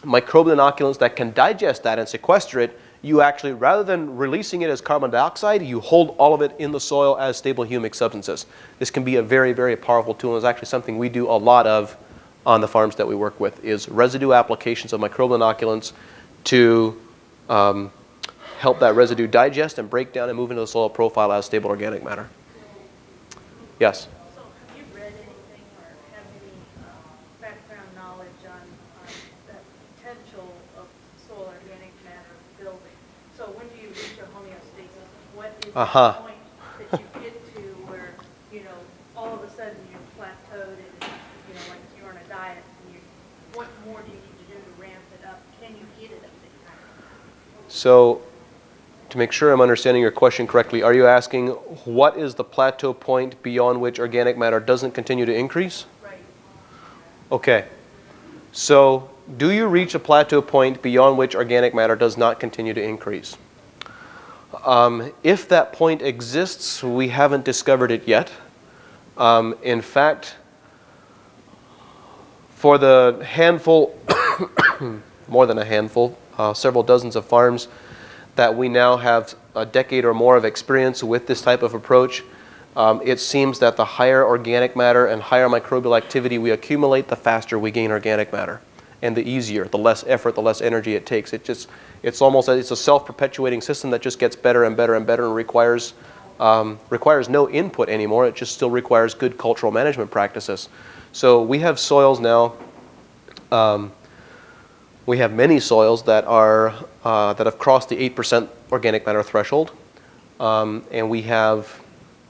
Speaker 1: microbial inoculants that can digest that and sequester it, you actually, rather than releasing it as carbon dioxide, you hold all of it in the soil as stable humic substances. This can be a very, very powerful tool, and it's actually something we do a lot of on the farms that we work with, is residue applications of microbial inoculants to help that residue digest and break down and move into the soil profile as stable organic matter. Yes?
Speaker 5: So have you read anything or have any background knowledge on the potential of soil organic matter building? So when do you reach a homeostasis? What is the point that you get to where, you know, all of a sudden you're plateaued and, you know, like you're on a diet and what more do you need to do to ramp it up? Can you get it up there?
Speaker 1: So, to make sure I'm understanding your question correctly, are you asking what is the plateau point beyond which organic matter doesn't continue to increase?
Speaker 5: Right.
Speaker 1: Okay. So, do you reach a plateau point beyond which organic matter does not continue to increase? If that point exists, we haven't discovered it yet. In fact, for the handful, more than a handful, several dozens of farms that we now have a decade or more of experience with this type of approach, it seems that the higher organic matter and higher microbial activity we accumulate, the faster we gain organic matter. And the easier, the less effort, the less energy it takes. It's almost, it's a self-perpetuating system that just gets better and better and better and requires no input anymore. It just still requires good cultural management practices. So we have soils now, we have many soils that have crossed the 8% organic matter threshold, and we have,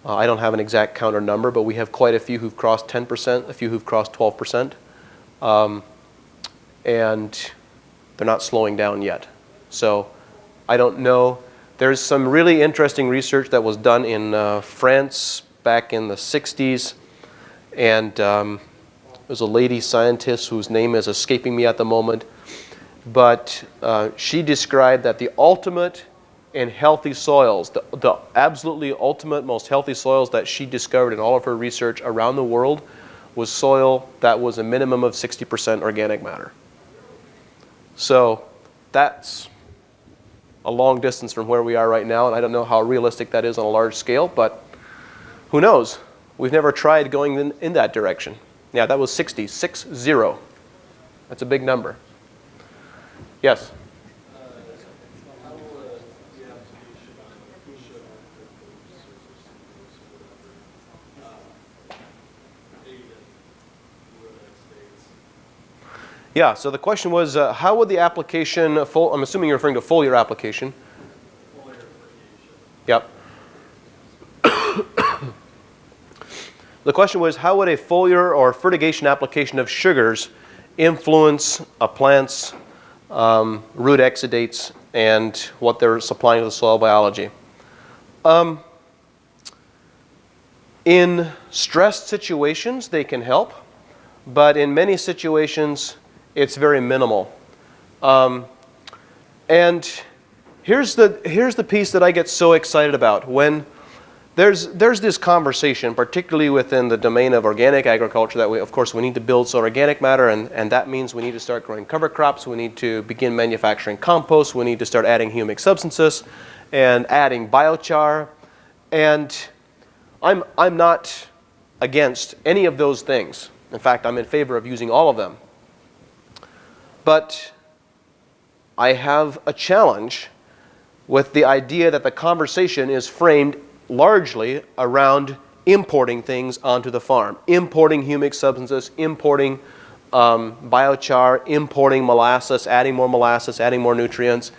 Speaker 1: I don't have an exact count or number, but we have quite a few who've crossed 10%, a few who've crossed 12%, and they're not slowing down yet. So I don't know. There's some really interesting research that was done in France back in the 60s, and there's a lady scientist whose name is escaping me at the moment. But she described that the ultimate in healthy soils, the absolutely ultimate, most healthy soils that she discovered in all of her research around the world was soil that was a minimum of 60% organic matter. So that's a long distance from where we are right now, and I don't know how realistic that is on a large scale, but who knows? We've never tried going in that direction. Yeah, that was 60, 6-0. That's a big number. Yes? Yeah, so the question was, how would the application, I'm assuming you're referring to foliar application. Yep. The question was, how would a foliar or fertigation application of sugars influence a plant's root exudates and what they're supplying to the soil biology? In stressed situations, they can help, but in many situations, it's very minimal. And here's the piece that I get so excited about. When there's this conversation, particularly within the domain of organic agriculture, that of course we need to build soil organic matter, and that means we need to start growing cover crops, we need to begin manufacturing compost, we need to start adding humic substances and adding biochar. And I'm not against any of those things. In fact, I'm in favor of using all of them. But I have a challenge with the idea that the conversation is framed largely around importing things onto the farm, importing humic substances, importing biochar, importing molasses, adding more nutrients.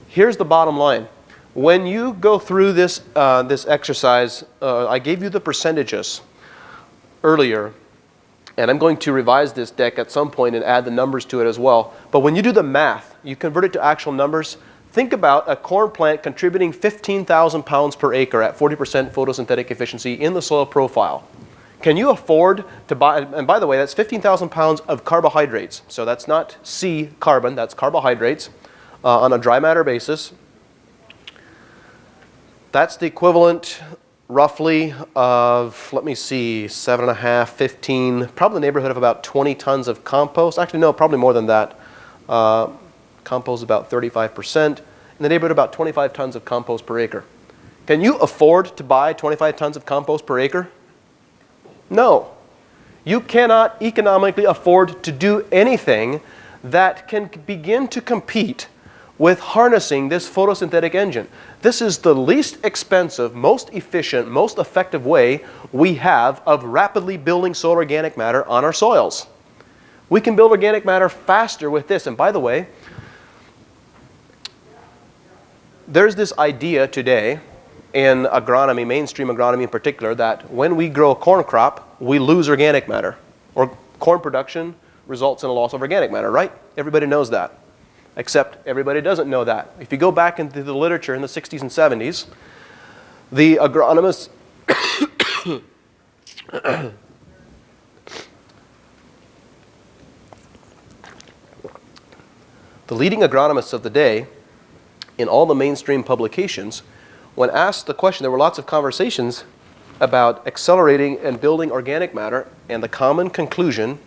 Speaker 1: Here's the bottom line. When you go through this exercise, I gave you the percentages earlier, and I'm going to revise this deck at some point and add the numbers to it as well. But when you do the math, you convert it to actual numbers. Think about a corn plant contributing 15,000 pounds per acre at 40% photosynthetic efficiency in the soil profile. Can you afford to buy, and by the way, that's 15,000 pounds of carbohydrates. So that's not C carbon, that's carbohydrates on a dry matter basis. That's the equivalent roughly of, let me see, 7.5, 15, probably in the neighborhood of about 20 tons of compost. Actually, no, probably more than that. Compost about 35%. In the neighborhood of about 25 tons of compost per acre. Can you afford to buy 25 tons of compost per acre? No. You cannot economically afford to do anything that can begin to compete with harnessing this photosynthetic engine. This is the least expensive, most efficient, most effective way we have of rapidly building soil organic matter on our soils. We can build organic matter faster with this. And by the way, there's this idea today in agronomy, mainstream agronomy in particular, that when we grow a corn crop, we lose organic matter. Or corn production results in a loss of organic matter, right? Everybody knows that. Except everybody doesn't know that. If you go back into the literature in the 60s and 70s, the agronomists the leading agronomists of the day in all the mainstream publications, when asked the question, there were lots of conversations about accelerating and building organic matter, and the common conclusion,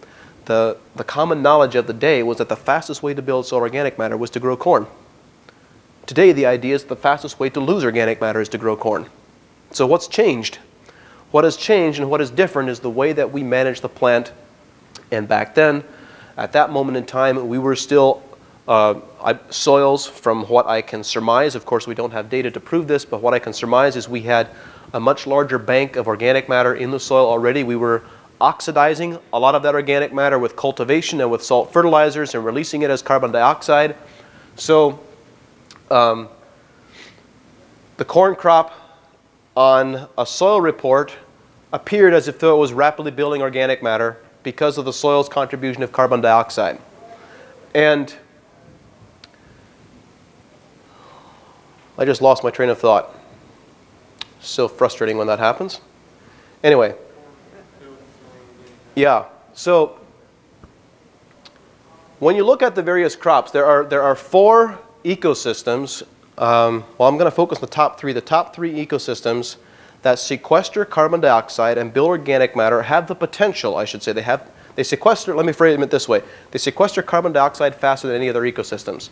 Speaker 1: the common knowledge of the day was that the fastest way to build soil organic matter was to grow corn. Today, the idea is the fastest way to lose organic matter is to grow corn. So what's changed? What has changed and what is different is the way that we manage the plant. And back then, at that moment in time, we were still soils, from what I can surmise, of course we don't have data to prove this, but what I can surmise is we had a much larger bank of organic matter in the soil already. We were oxidizing a lot of that organic matter with cultivation and with salt fertilizers and releasing it as carbon dioxide. So the corn crop on a soil report appeared as if though it was rapidly building organic matter because of the soil's contribution of carbon dioxide. And I just lost my train of thought. So frustrating when that happens. Anyway. Yeah. So when you look at the various crops, there are 4 ecosystems. Well, I'm going to focus on the top 3. The top 3 ecosystems that sequester carbon dioxide and build organic matter have the potential, I should say, they sequester, let me frame it this way, they sequester carbon dioxide faster than any other ecosystems.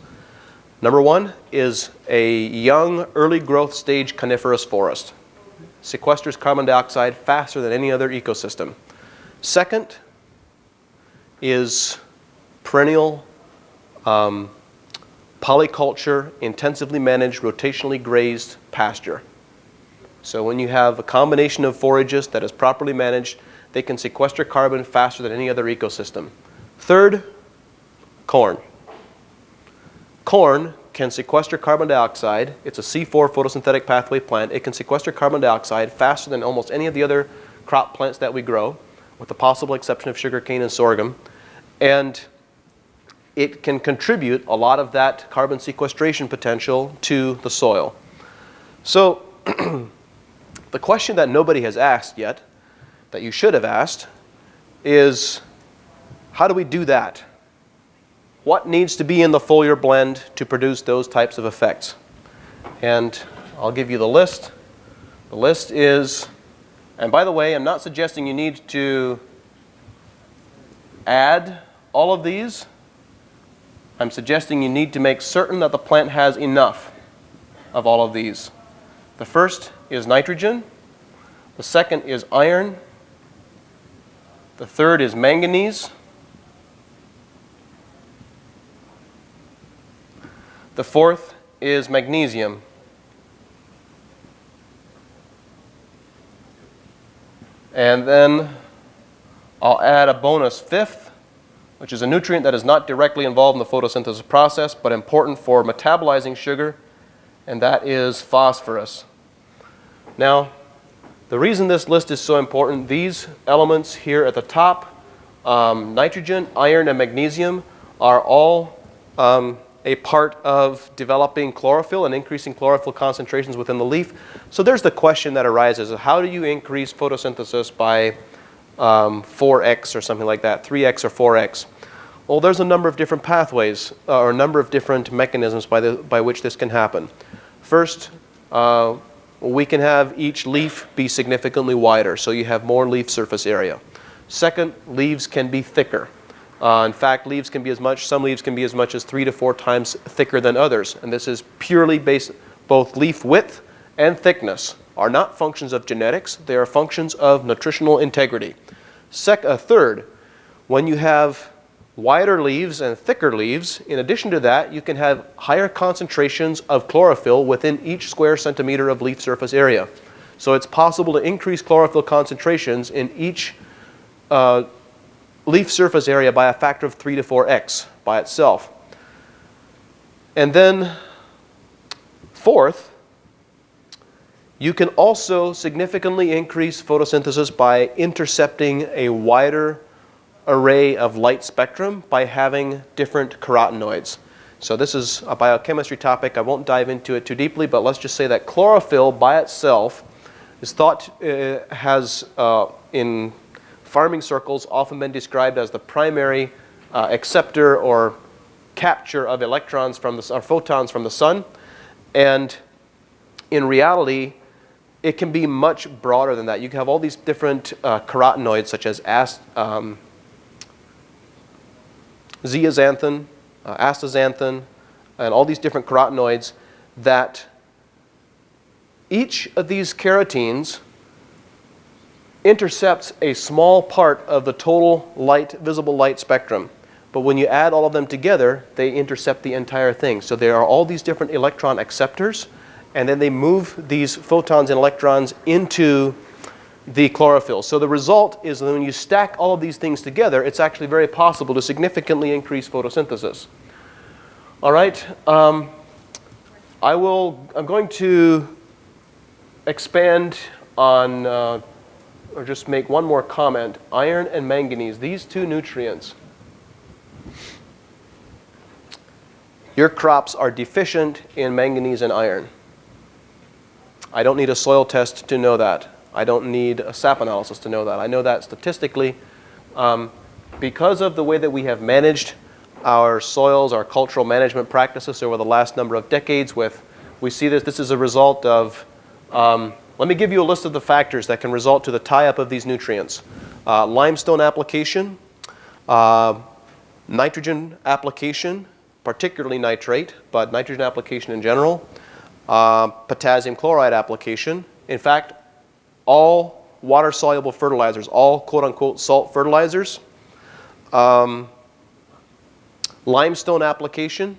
Speaker 1: Number 1 is a young, early growth stage coniferous forest. Sequesters carbon dioxide faster than any other ecosystem. Second is perennial, polyculture, intensively managed, rotationally grazed pasture. So when you have a combination of forages that is properly managed, they can sequester carbon faster than any other ecosystem. Third, corn. Corn can sequester carbon dioxide. It's a C4 photosynthetic pathway plant. It can sequester carbon dioxide faster than almost any of the other crop plants that we grow, with the possible exception of sugarcane and sorghum. And it can contribute a lot of that carbon sequestration potential to the soil. So the question that nobody has asked yet, that you should have asked, is how do we do that? What needs to be in the foliar blend to produce those types of effects? And I'll give you the list. The list is, and by the way, I'm not suggesting you need to add all of these. I'm suggesting you need to make certain that the plant has enough of all of these. The first is nitrogen. The second is iron. The third is manganese. The fourth is magnesium. And then I'll add a bonus fifth, which is a nutrient that is not directly involved in the photosynthesis process, but important for metabolizing sugar, and that is phosphorus. Now, the reason this list is so important, these elements here at the top, nitrogen, iron, and magnesium, are all a part of developing chlorophyll and increasing chlorophyll concentrations within the leaf. So there's the question that arises, how do you increase photosynthesis by 4x or something like that, 3x or 4x? Well, there's a number of different pathways or a number of different mechanisms by which this can happen. First, we can have each leaf be significantly wider, so you have more leaf surface area. Second, leaves can be thicker. In fact, some leaves can be as much as 3 to 4 times thicker than others, and this is purely based, both leaf width and thickness are not functions of genetics, they are functions of nutritional integrity. Third, when you have wider leaves and thicker leaves, in addition to that, you can have higher concentrations of chlorophyll within each square centimeter of leaf surface area. So it's possible to increase chlorophyll concentrations in each leaf surface area by a factor of 3 to 4x by itself. And then fourth, you can also significantly increase photosynthesis by intercepting a wider array of light spectrum by having different carotenoids. So this is a biochemistry topic. I won't dive into it too deeply, but let's just say that chlorophyll by itself is thought has in farming circles often been described as the primary acceptor or capture of electrons from or photons from the sun. And in reality, it can be much broader than that. You can have all these different carotenoids, such as zeaxanthin, astaxanthin, and all these different carotenoids that each of these carotenes intercepts a small part of the total visible light spectrum. But when you add all of them together, they intercept the entire thing. So there are all these different electron acceptors, and then they move these photons and electrons into the chlorophyll. So the result is that when you stack all of these things together, it's actually very possible to significantly increase photosynthesis. All right, I'm going to expand on, or just make one more comment. Iron and manganese, these two nutrients. Your crops are deficient in manganese and iron. I don't need a soil test to know that. I don't need a sap analysis to know that. I know that statistically because of the way that we have managed our soils, our cultural management practices over the last number of decades. We see this is a result of, let me give you a list of the factors that can result to the tie-up of these nutrients. Limestone application, nitrogen application, particularly nitrate, but nitrogen application in general, potassium chloride application. In fact, all water-soluble fertilizers, all quote-unquote salt fertilizers, limestone application,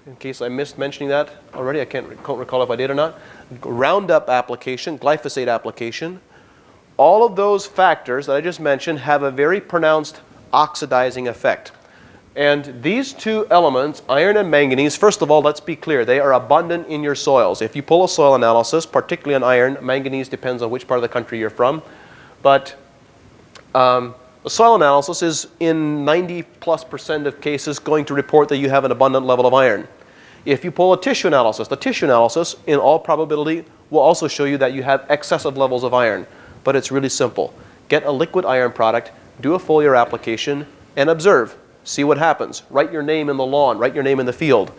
Speaker 1: in case I missed mentioning that already, I can't recall if I did or not, Roundup application, glyphosate application. All of those factors that I just mentioned have a very pronounced oxidizing effect. And these two elements, iron and manganese, first of all, let's be clear, they are abundant in your soils. If you pull a soil analysis, particularly on iron, manganese depends on which part of the country you're from, but a soil analysis is in 90+% of cases going to report that you have an abundant level of iron. If you pull a tissue analysis, the tissue analysis in all probability will also show you that you have excessive levels of iron, but it's really simple. Get a liquid iron product, do a foliar application, and observe. See what happens. Write your name in the lawn, write your name in the field.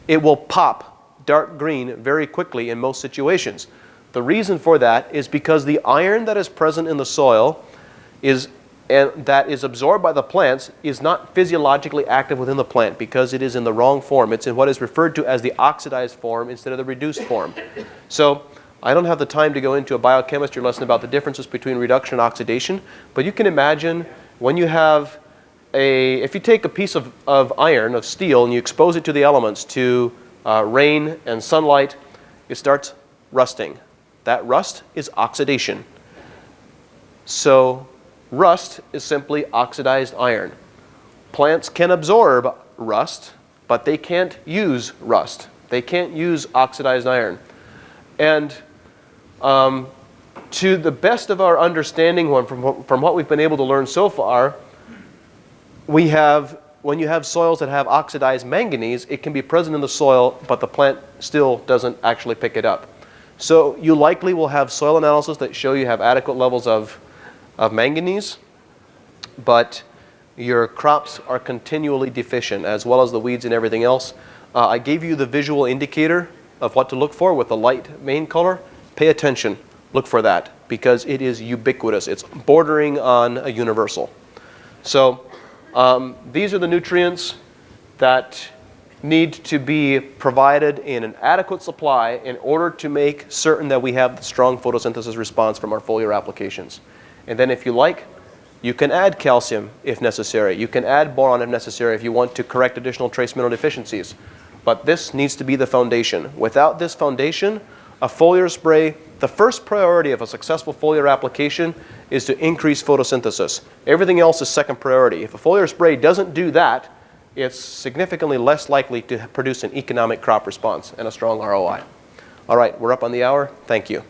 Speaker 1: It will pop dark green very quickly in most situations. The reason for that is because the iron that is present in the soil and that is absorbed by the plants is not physiologically active within the plant because it is in the wrong form. It's in what is referred to as the oxidized form instead of the reduced form. So I don't have the time to go into a biochemistry lesson about the differences between reduction and oxidation, but you can imagine when you have if you take a piece of iron, of steel, and you expose it to the elements, to rain and sunlight, it starts rusting. That rust is oxidation. So rust is simply oxidized iron. Plants can absorb rust, but they can't use rust. They can't use oxidized iron. And to the best of our understanding from what we've been able to learn so far, when you have soils that have oxidized manganese, it can be present in the soil, but the plant still doesn't actually pick it up. So you likely will have soil analysis that show you have adequate levels of manganese, but your crops are continually deficient, as well as the weeds and everything else. I gave you the visual indicator of what to look for with the light main color. Pay attention. Look for that because it is ubiquitous. It's bordering on a universal. So these are the nutrients that need to be provided in an adequate supply in order to make certain that we have the strong photosynthesis response from our foliar applications. And then if you like, you can add calcium if necessary. You can add boron if necessary if you want to correct additional trace mineral deficiencies. But this needs to be the foundation. Without this foundation, a foliar spray, the first priority of a successful foliar application is to increase photosynthesis. Everything else is second priority. If a foliar spray doesn't do that, it's significantly less likely to produce an economic crop response and a strong ROI. All right, we're up on the hour. Thank you.